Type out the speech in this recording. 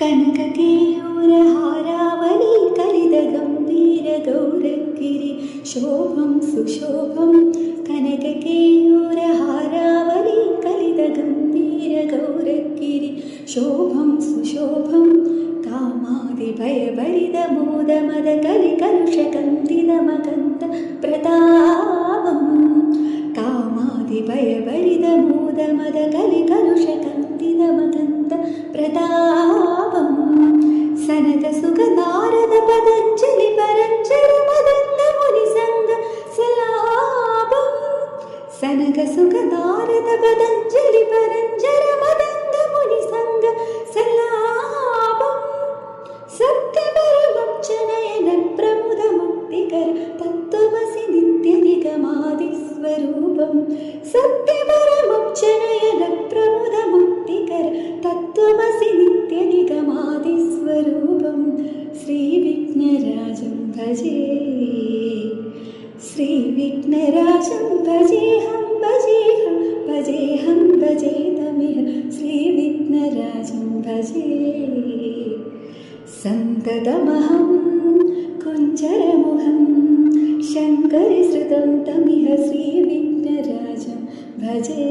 കനകകേയൂരഹാരാവലി കലിത ഗംഭീര ഗൗരഗിരി ശോഭം സുശോഭം കനകകേയൂരഹാരാവലി കലിത ഗംഭീര ഗൗരഗിരി ശോഭം സുശോഭം കാമാദിഭയഭരിത മോദമദ കലികലുഷകന്തിത മകന്ത പ്രതാപം കാമാദിഭയഭരിത മോദമദ കലികലുഷകന്തിത മകന്ത പ്രതാപം സനക സുഖനാരദ പതഞ്ജലി പരഞ്ജര മദംഗ മുനിസംഗ സലാപം സനക സുഖനാരദ പതഞ്ജലി പരഞ്ജര മദംഗ മുനിസംഗ സലാപം സത്യപരമോക്ഷനയന പ്രമുദ മുക്തികര തത്വമസി നിത്യനിഗമാദിസ്വരൂപം സത്യപരമോക്ഷനയന പ്രമുദ മുക്തികര തത്വമസി നിത്യനിഗമാദിസ്വരൂപം ശ്രീവിഘ്നരാജം ഭജേ ശ്രീവിഘ്നരാജം ഭജേഹം ഭജേഹം ഭജേഹം ഭജേതമിഹ ശ്രീവിഘ്നരാജം ഭജേ സന്തതമഹം കുഞ്ചരമുഖം ശങ്കരശ്രുതം തമിഹ ശ്രീവിഘ്നരാജം ഭജേ